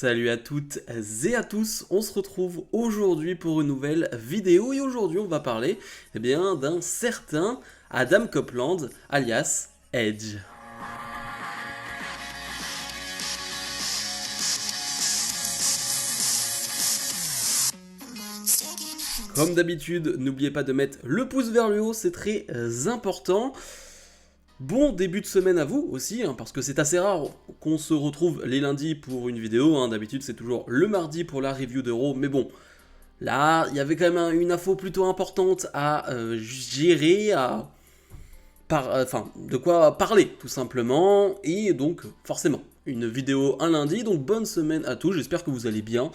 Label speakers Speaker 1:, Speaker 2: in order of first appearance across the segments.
Speaker 1: Salut à toutes et à tous, on se retrouve aujourd'hui pour une nouvelle vidéo et aujourd'hui on va parler d'un certain Adam Copeland alias Edge. Comme d'habitude, n'oubliez pas de mettre le pouce vers le haut, c'est très important. Bon début de semaine à vous aussi, parce que c'est assez rare qu'on se retrouve les lundis pour une vidéo. D'habitude, c'est toujours le mardi pour la review d'Euro. Mais bon, là, il y avait quand même une info plutôt importante à gérer, de quoi parler, tout simplement. Et donc, forcément, une vidéo un lundi. Donc, bonne semaine à tous. J'espère que vous allez bien.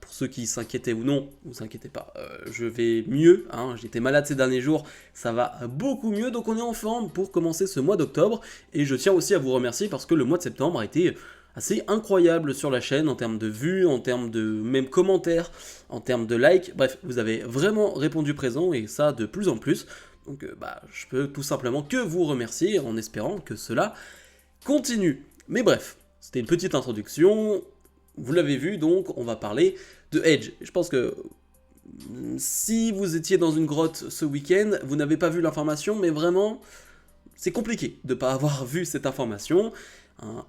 Speaker 1: Pour ceux qui s'inquiétaient ou non, ne vous inquiétez pas, je vais mieux, j'étais malade ces derniers jours, ça va beaucoup mieux, donc on est en forme pour commencer ce mois d'octobre, et je tiens aussi à vous remercier parce que le mois de septembre a été assez incroyable sur la chaîne, en termes de vues, en termes de même commentaires, en termes de likes, bref, vous avez vraiment répondu présent, et ça de plus en plus, donc je peux tout simplement que vous remercier, en espérant que cela continue. Mais bref, c'était une petite introduction. Vous l'avez vu, donc on va parler de Edge. Je pense que si vous étiez dans une grotte ce week-end, vous n'avez pas vu l'information, mais vraiment, c'est compliqué de ne pas avoir vu cette information.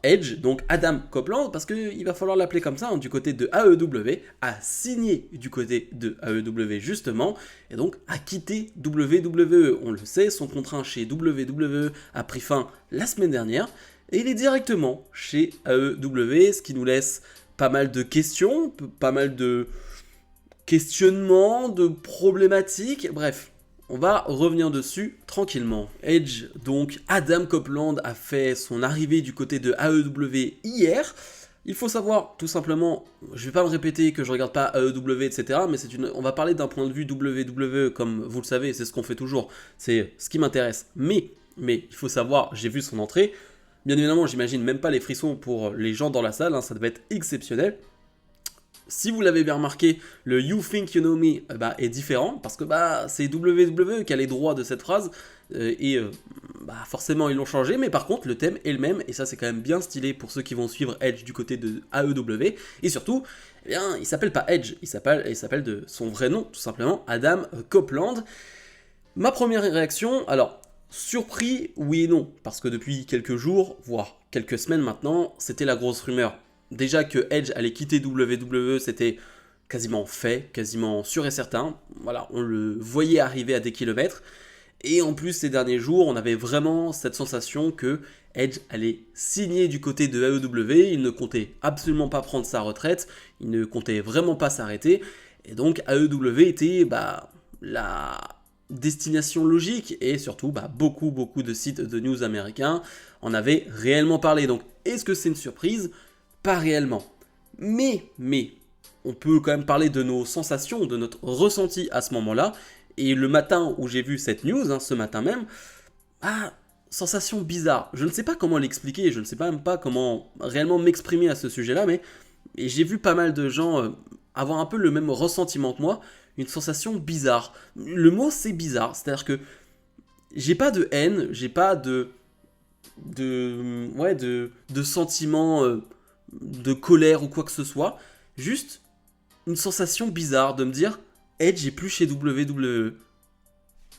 Speaker 1: Edge, donc Adam Copeland, parce qu'il va falloir l'appeler comme ça, du côté de AEW, a signé du côté de AEW justement, et donc a quitté WWE. On le sait, son contrat chez WWE a pris fin la semaine dernière, et il est directement chez AEW, ce qui nous laisse pas mal de questions, pas mal de questionnements, de problématiques, bref, on va revenir dessus tranquillement. Edge, donc Adam Copeland, a fait son arrivée du côté de AEW hier. Il faut savoir, tout simplement, je vais pas me répéter que je regarde pas AEW, etc., mais on va parler d'un point de vue WWE, comme vous le savez, c'est ce qu'on fait toujours, c'est ce qui m'intéresse. Mais, il faut savoir, j'ai vu son entrée. Bien évidemment, j'imagine même pas les frissons pour les gens dans la salle, ça devait être exceptionnel. Si vous l'avez bien remarqué, le You Think You Know Me est différent, parce que c'est WWE qui a les droits de cette phrase, forcément ils l'ont changé, mais par contre le thème est le même, et ça c'est quand même bien stylé pour ceux qui vont suivre Edge du côté de AEW, et surtout, il s'appelle pas Edge, il s'appelle de son vrai nom, tout simplement, Adam Copeland. Ma première réaction, alors, surpris, oui et non, parce que depuis quelques jours, voire quelques semaines maintenant, c'était la grosse rumeur. Déjà que Edge allait quitter WWE, c'était quasiment fait, quasiment sûr et certain. Voilà, on le voyait arriver à des kilomètres. Et en plus, ces derniers jours, on avait vraiment cette sensation que Edge allait signer du côté de AEW. Il ne comptait absolument pas prendre sa retraite, il ne comptait vraiment pas s'arrêter. Et donc AEW était la destination logique, et surtout beaucoup de sites de news américains en avaient réellement parlé. Donc est-ce que c'est une surprise? Pas réellement. Mais, on peut quand même parler de nos sensations, de notre ressenti à ce moment-là. Et le matin où j'ai vu cette news, ce matin même, sensation bizarre. Je ne sais pas comment l'expliquer, je ne sais même pas comment réellement m'exprimer à ce sujet-là, mais j'ai vu pas mal de gens avoir un peu le même ressentiment que moi, une sensation bizarre. Le mot c'est bizarre, c'est-à-dire que j'ai pas de haine, j'ai pas de sentiments de colère ou quoi que ce soit, juste une sensation bizarre de me dire Edge est plus chez WWE.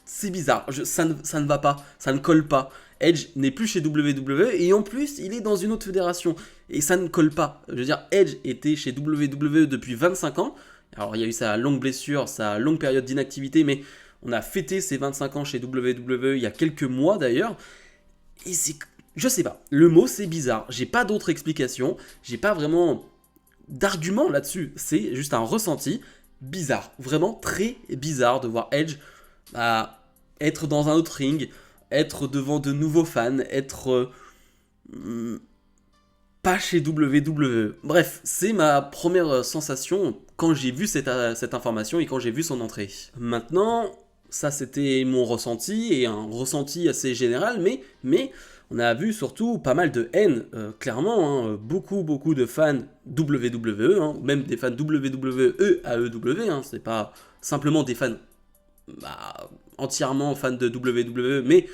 Speaker 1: C'est bizarre, ça ne va pas, ça ne colle pas. Edge n'est plus chez WWE et en plus il est dans une autre fédération et ça ne colle pas. Je veux dire, Edge était chez WWE depuis 25 ans. Alors il y a eu sa longue blessure, sa longue période d'inactivité, mais on a fêté ses 25 ans chez WWE il y a quelques mois d'ailleurs. Et je sais pas, le mot c'est bizarre, j'ai pas d'autre explication, j'ai pas vraiment d'argument là-dessus, c'est juste un ressenti bizarre, vraiment très bizarre de voir Edge être dans un autre ring, être devant de nouveaux fans, être pas chez WWE. Bref, c'est ma première sensation quand j'ai vu cette information et quand j'ai vu son entrée. Maintenant, ça c'était mon ressenti, et un ressenti assez général, mais on a vu surtout pas mal de haine, clairement, beaucoup de fans WWE, même des fans WWE AEW, c'est pas simplement des fans entièrement fans de WWE, mais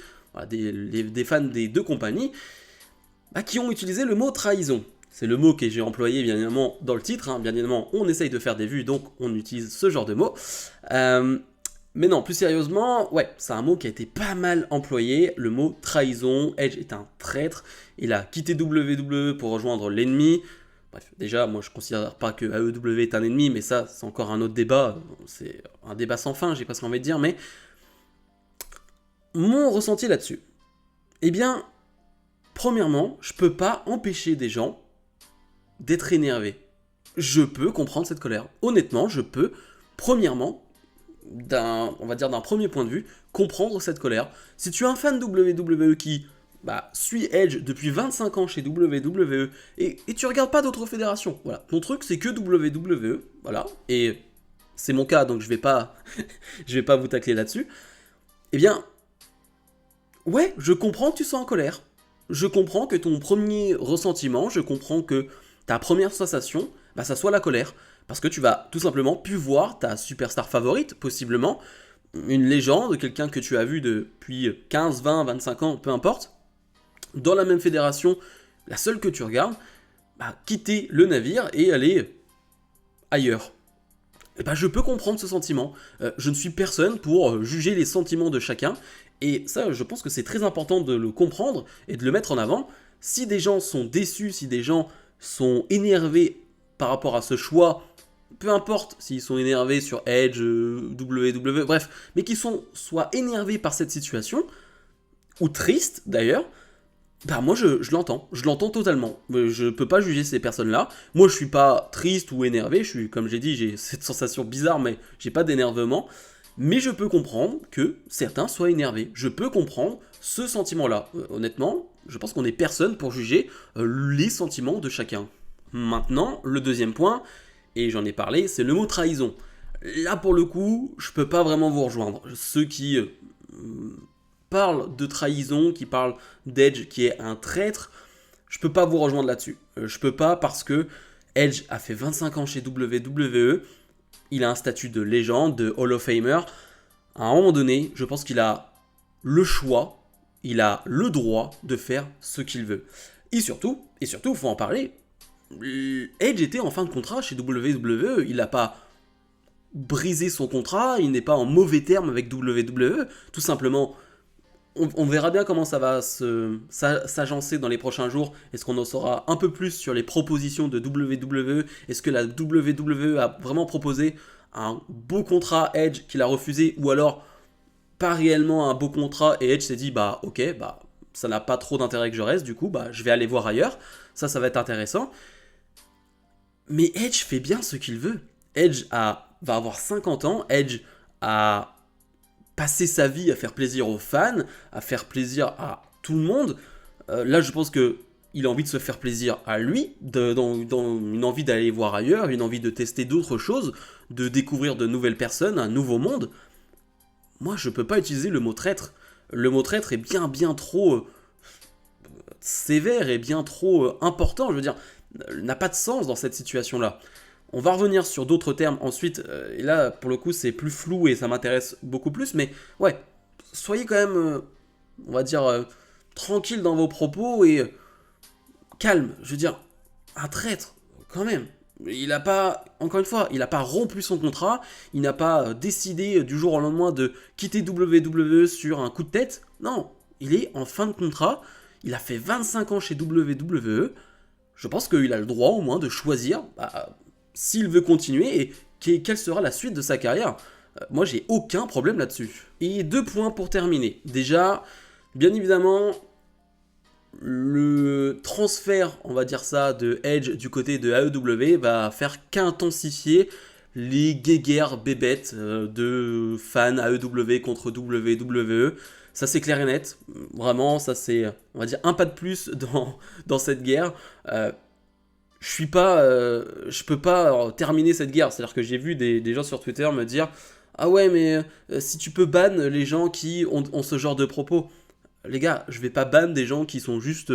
Speaker 1: des fans des deux compagnies, qui ont utilisé le mot trahison. c'est le mot que j'ai employé bien évidemment dans le titre, hein. Bien évidemment on essaye de faire des vues, donc on utilise ce genre de mots. Mais non, plus sérieusement, ouais, c'est un mot qui a été pas mal employé, le mot trahison. Edge est un traître, il a quitté WWE pour rejoindre l'ennemi. Bref, déjà, moi je considère pas que AEW est un ennemi, mais ça, c'est encore un autre débat, c'est un débat sans fin, j'ai presque envie de dire, mais mon ressenti là-dessus, eh bien, premièrement, je peux pas empêcher des gens d'être énervés. Je peux comprendre cette colère. Honnêtement, je peux, premièrement, on va dire d'un premier point de vue, comprendre cette colère. Si tu es un fan de WWE qui suit Edge depuis 25 ans chez WWE et tu regardes pas d'autres fédérations, voilà, ton truc c'est que WWE, voilà, et c'est mon cas donc je vais pas vous tacler là-dessus, eh bien, ouais, je comprends que tu sois en colère, je comprends que ton premier ressentiment, je comprends que ta première sensation, ça soit la colère. Parce que tu vas tout simplement plus voir ta superstar favorite, possiblement, une légende, quelqu'un que tu as vu depuis 15, 20, 25 ans, peu importe, dans la même fédération, la seule que tu regardes, quitter le navire et aller ailleurs. Et je peux comprendre ce sentiment. Je ne suis personne pour juger les sentiments de chacun, et ça, je pense que c'est très important de le comprendre et de le mettre en avant. Si des gens sont déçus, si des gens sont énervés par rapport à ce choix, peu importe s'ils sont énervés sur Edge, WWE, bref, mais qu'ils sont soit énervés par cette situation, ou tristes d'ailleurs, moi je l'entends totalement. Je peux pas juger ces personnes-là. Moi je suis pas triste ou énervé, je suis, comme j'ai dit, j'ai cette sensation bizarre, mais j'ai pas d'énervement. Mais je peux comprendre que certains soient énervés. Je peux comprendre ce sentiment-là. Honnêtement, je pense qu'on est personne pour juger les sentiments de chacun. Maintenant, le deuxième point, et j'en ai parlé, c'est le mot trahison. Là, pour le coup, je peux pas vraiment vous rejoindre. Ceux qui parlent de trahison, qui parlent d'Edge qui est un traître, je peux pas vous rejoindre là-dessus. Je peux pas parce que Edge a fait 25 ans chez WWE, il a un statut de légende, de Hall of Famer. À un moment donné, je pense qu'il a le choix, il a le droit de faire ce qu'il veut. Et surtout, faut en parler, Edge était en fin de contrat chez WWE, il n'a pas brisé son contrat, il n'est pas en mauvais terme avec WWE, tout simplement. On verra bien comment ça va s'agencer dans les prochains jours. Est-ce qu'on en saura un peu plus sur les propositions de WWE? Est-ce que la WWE a vraiment proposé un beau contrat Edge qu'il a refusé, ou alors pas réellement un beau contrat et Edge s'est dit ok, ça n'a pas trop d'intérêt que je reste, du coup je vais aller voir ailleurs. Ça va être intéressant. Mais Edge fait bien ce qu'il veut. Edge va avoir 50 ans, Edge a passé sa vie à faire plaisir aux fans, à faire plaisir à tout le monde. Là, je pense qu'il a envie de se faire plaisir à lui, dans une envie d'aller voir ailleurs, une envie de tester d'autres choses, de découvrir de nouvelles personnes, un nouveau monde. Moi, je peux pas utiliser le mot traître. Le mot traître est bien trop sévère et bien trop important, je veux dire, n'a pas de sens dans cette situation-là. On va revenir sur d'autres termes ensuite, et là, pour le coup, c'est plus flou et ça m'intéresse beaucoup plus, mais ouais, soyez quand même, on va dire, tranquille dans vos propos et calme. Je veux dire, un traître, quand même. Il n'a pas, encore une fois, il n'a pas rompu son contrat, il n'a pas décidé du jour au lendemain de quitter WWE sur un coup de tête. Non, il est en fin de contrat, il a fait 25 ans chez WWE. Je pense qu'il a le droit au moins de choisir s'il veut continuer et quelle sera la suite de sa carrière. Moi, j'ai aucun problème là-dessus. Et 2 points pour terminer. Déjà, bien évidemment, le transfert, on va dire ça, de Edge du côté de AEW va faire qu'intensifier les guéguerres bébêtes de fans AEW contre WWE. Ça, c'est clair et net. Vraiment, ça, c'est, on va dire, un pas de plus dans cette guerre. Je peux pas terminer cette guerre. C'est-à-dire que j'ai vu des gens sur Twitter me dire « Ah ouais, mais si tu peux ban les gens qui ont ce genre de propos. » Les gars, je vais pas ban des gens qui sont juste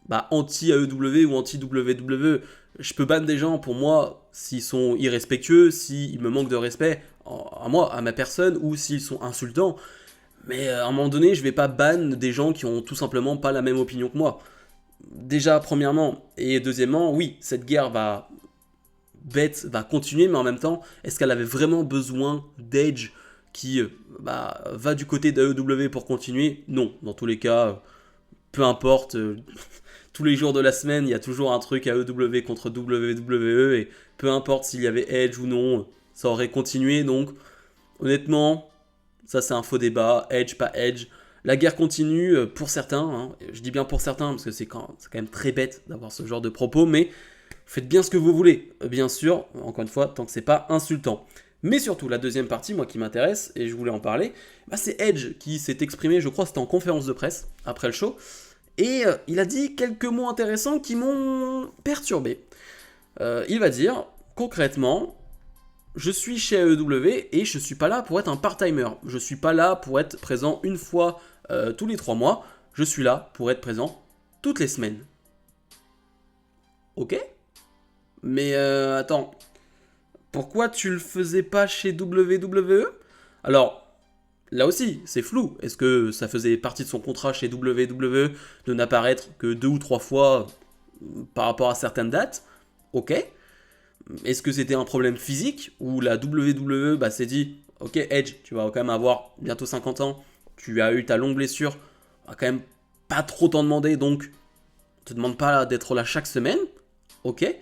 Speaker 1: anti-AEW ou anti-WWE. Je peux ban des gens, pour moi, s'ils sont irrespectueux, s'ils me manquent de respect à moi, à ma personne, ou s'ils sont insultants. Mais à un moment donné, je vais pas ban des gens qui ont tout simplement pas la même opinion que moi. déjà, premièrement, et deuxièmement, oui, cette guerre va continuer, mais en même temps, est-ce qu'elle avait vraiment besoin d'Edge qui va du côté d'AEW pour continuer? Non, dans tous les cas, peu importe, tous les jours de la semaine, il y a toujours un truc AEW contre WWE, et peu importe s'il y avait Edge ou non, ça aurait continué, donc honnêtement, ça c'est un faux débat, Edge, pas Edge. La guerre continue pour certains, hein. Je dis bien pour certains parce que c'est quand même très bête d'avoir ce genre de propos, mais faites bien ce que vous voulez, bien sûr, encore une fois, tant que c'est pas insultant. Mais surtout, la deuxième partie, moi qui m'intéresse, et je voulais en parler, c'est Edge qui s'est exprimé, je crois c'était en conférence de presse, après le show, et il a dit quelques mots intéressants qui m'ont perturbé. Il va dire, concrètement, je suis chez AEW et je suis pas là pour être un part-timer. Je suis pas là pour être présent une fois tous les 3 mois. Je suis là pour être présent toutes les semaines. Ok? Mais attends, pourquoi tu le faisais pas chez WWE? Alors, là aussi, c'est flou. Est-ce que ça faisait partie de son contrat chez WWE de n'apparaître que 2 ou 3 fois par rapport à certaines dates? Ok. Est-ce que c'était un problème physique où la WWE s'est dit ok Edge, tu vas quand même avoir bientôt 50 ans, tu as eu ta longue blessure, on va quand même pas trop t'en demander, donc on te demande pas d'être là chaque semaine, ok.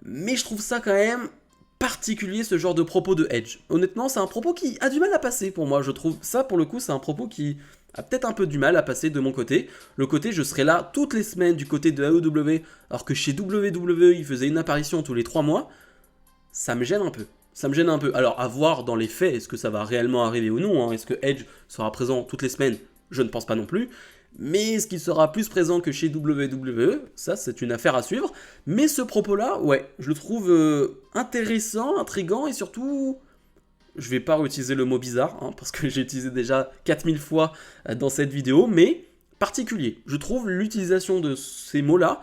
Speaker 1: Mais je trouve ça quand même particulier ce genre de propos de Edge. Honnêtement, c'est un propos qui a du mal à passer pour moi, je trouve. Ça pour le coup, c'est un propos qui a peut-être un peu du mal à passer de mon côté. Le côté je serai là toutes les semaines du côté de AEW, alors que chez WWE il faisait une apparition tous les 3 mois, ça me gêne un peu. Ça me gêne un peu. Alors à voir dans les faits, est-ce que ça va réellement arriver ou non, hein. Est-ce que Edge sera présent toutes les semaines? Je ne pense pas non plus. Mais est-ce qu'il sera plus présent que chez WWE? Ça, c'est une affaire à suivre. Mais ce propos-là, ouais, je le trouve intéressant, intriguant et surtout... Je vais pas réutiliser le mot bizarre, hein, parce que j'ai utilisé déjà 4000 fois dans cette vidéo, mais particulier. Je trouve l'utilisation de ces mots-là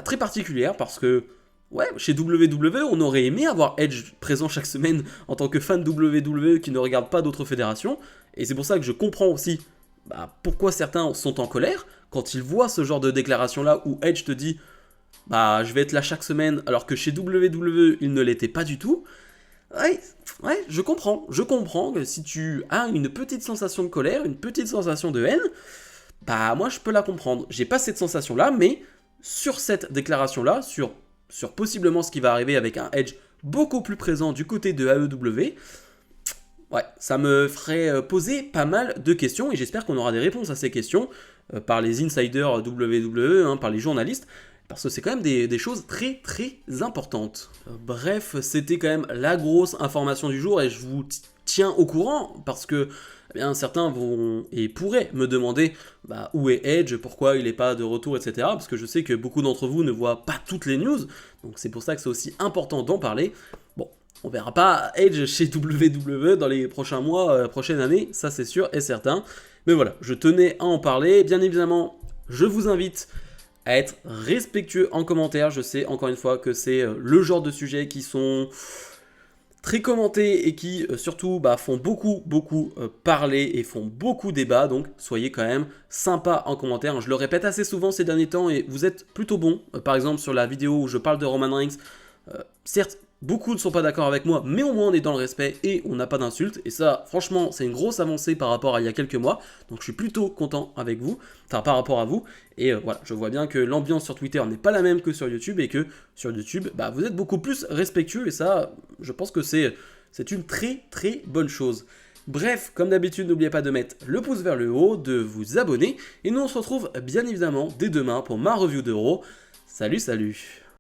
Speaker 1: très particulière, parce que, ouais, chez WWE, on aurait aimé avoir Edge présent chaque semaine en tant que fan de WWE qui ne regarde pas d'autres fédérations, et c'est pour ça que je comprends aussi pourquoi certains sont en colère quand ils voient ce genre de déclaration-là où Edge te dit « je vais être là chaque semaine », alors que chez WWE, il ne l'était pas du tout. Ouais, je comprends que si tu as une petite sensation de colère, une petite sensation de haine, moi je peux la comprendre. J'ai pas cette sensation-là, mais sur cette déclaration-là, sur possiblement ce qui va arriver avec un Edge beaucoup plus présent du côté de AEW, ouais, ça me ferait poser pas mal de questions et j'espère qu'on aura des réponses à ces questions par les insiders WWE, par les journalistes. Parce que c'est quand même des choses très très importantes. Bref, c'était quand même la grosse information du jour et je vous tiens au courant parce que certains vont et pourraient me demander où est Edge, pourquoi il n'est pas de retour, etc. Parce que je sais que beaucoup d'entre vous ne voient pas toutes les news, donc c'est pour ça que c'est aussi important d'en parler. Bon, on verra pas Edge chez WWE dans les prochains mois, prochaines années, ça c'est sûr et certain. Mais voilà, je tenais à en parler. Bien évidemment, je vous invite à être respectueux en commentaire. Je sais encore une fois que c'est le genre de sujets qui sont très commentés et qui surtout font beaucoup parler et font beaucoup débat. Donc soyez quand même sympa en commentaire. Je le répète assez souvent ces derniers temps et vous êtes plutôt bon. Par exemple sur la vidéo où je parle de Roman Reigns, certes beaucoup ne sont pas d'accord avec moi, mais au moins on est dans le respect et on n'a pas d'insultes. Et ça, franchement, c'est une grosse avancée par rapport à il y a quelques mois. Donc je suis plutôt content avec vous, par rapport à vous. Et voilà, je vois bien que l'ambiance sur Twitter n'est pas la même que sur YouTube et que sur YouTube, vous êtes beaucoup plus respectueux. Et ça, je pense que c'est une très très bonne chose. Bref, comme d'habitude, n'oubliez pas de mettre le pouce vers le haut, de vous abonner. Et nous on se retrouve bien évidemment dès demain pour ma review d'Euro. Salut, salut!